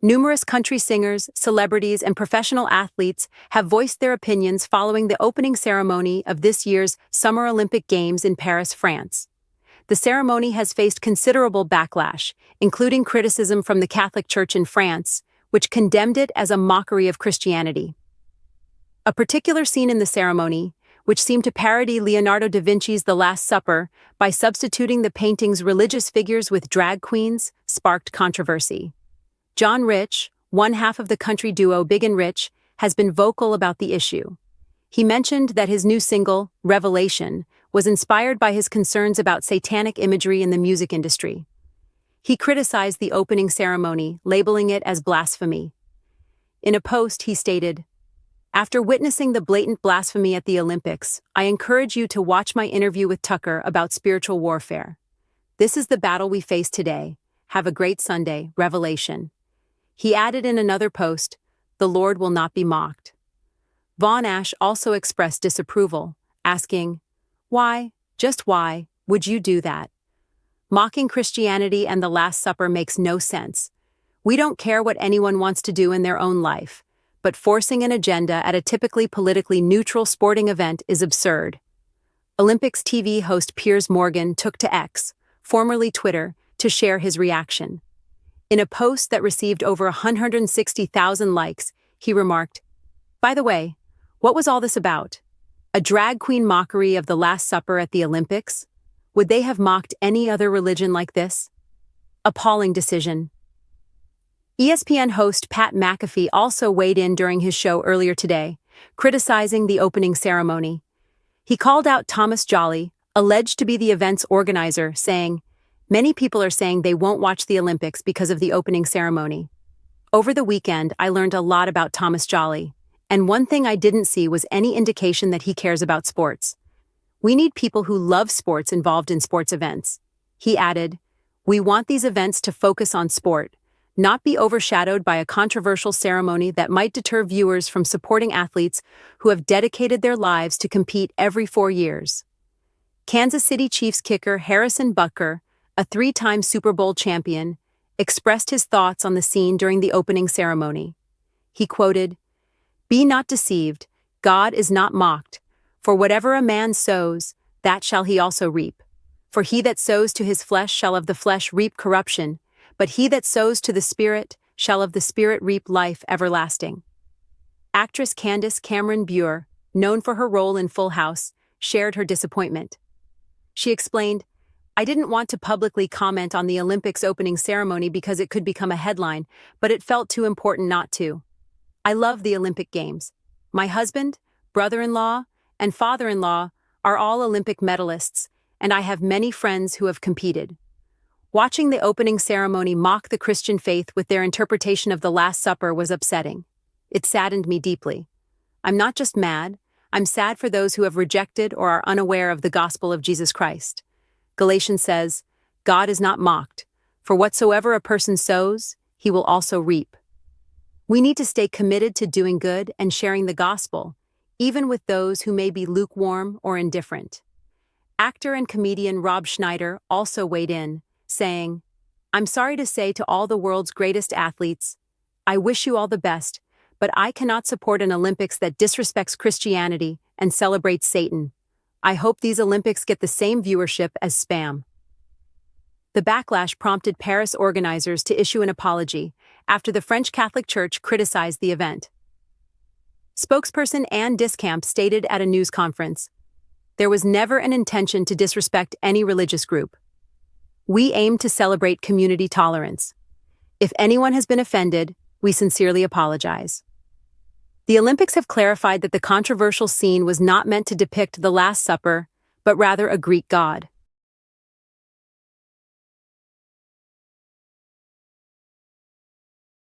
Numerous country singers, celebrities, and professional athletes have voiced their opinions following the opening ceremony of this year's Summer Olympic Games in Paris, France. The ceremony has faced considerable backlash, including criticism from the Catholic Church in France, which condemned it as a mockery of Christianity. A particular scene in the ceremony, which seemed to parody Leonardo da Vinci's The Last Supper by substituting the painting's religious figures with drag queens, sparked controversy. John Rich, one half of the country duo Big and Rich, has been vocal about the issue. He mentioned that his new single, Revelation, was inspired by his concerns about satanic imagery in the music industry. He criticized the opening ceremony, labeling it as blasphemy. In a post, he stated, "After witnessing the blatant blasphemy at the Olympics, I encourage you to watch my interview with Tucker about spiritual warfare. This is the battle we face today. Have a great Sunday, Revelation." He added in another post, "The Lord will not be mocked." Von Ash also expressed disapproval, asking, "Why, just why, would you do that? Mocking Christianity and the Last Supper makes no sense. We don't care what anyone wants to do in their own life, but forcing an agenda at a typically politically neutral sporting event is absurd." Olympics TV host Piers Morgan took to X, formerly Twitter, to share his reaction. In a post that received over 160,000 likes, he remarked, "By the way, what was all this about? A drag queen mockery of the Last Supper at the Olympics? Would they have mocked any other religion like this? Appalling decision." ESPN host Pat McAfee also weighed in during his show earlier today, criticizing the opening ceremony. He called out Thomas Jolly, alleged to be the event's organizer, saying, "Many people are saying they won't watch the Olympics because of the opening ceremony. Over the weekend, I learned a lot about Thomas Jolly, and one thing I didn't see was any indication that he cares about sports. We need people who love sports involved in sports events." He added, "We want these events to focus on sport, not be overshadowed by a controversial ceremony that might deter viewers from supporting athletes who have dedicated their lives to compete every 4 years." Kansas City Chiefs kicker Harrison Butker, a 3-time Super Bowl champion, expressed his thoughts on the scene during the opening ceremony. He quoted, "Be not deceived, God is not mocked. For whatever a man sows, that shall he also reap. For he that sows to his flesh shall of the flesh reap corruption, but he that sows to the Spirit shall of the Spirit reap life everlasting." Actress Candace Cameron Bure, known for her role in Full House, shared her disappointment. She explained, "I didn't want to publicly comment on the Olympics opening ceremony because it could become a headline, but it felt too important not to. I love the Olympic Games. My husband, brother-in-law, and father-in-law are all Olympic medalists, and I have many friends who have competed. Watching the opening ceremony mock the Christian faith with their interpretation of the Last Supper was upsetting. It saddened me deeply. I'm not just mad, I'm sad for those who have rejected or are unaware of the gospel of Jesus Christ. Galatians says, God is not mocked, for whatsoever a person sows, he will also reap. We need to stay committed to doing good and sharing the gospel, even with those who may be lukewarm or indifferent." Actor and comedian Rob Schneider also weighed in, saying, "I'm sorry to say to all the world's greatest athletes, I wish you all the best, but I cannot support an Olympics that disrespects Christianity and celebrates Satan. I hope these Olympics get the same viewership as spam." The backlash prompted Paris organizers to issue an apology after the French Catholic Church criticized the event. Spokesperson Anne Discamp stated at a news conference, "There was never an intention to disrespect any religious group. We aim to celebrate community tolerance. If anyone has been offended, we sincerely apologize." The Olympics have clarified that the controversial scene was not meant to depict the Last Supper, but rather a Greek god.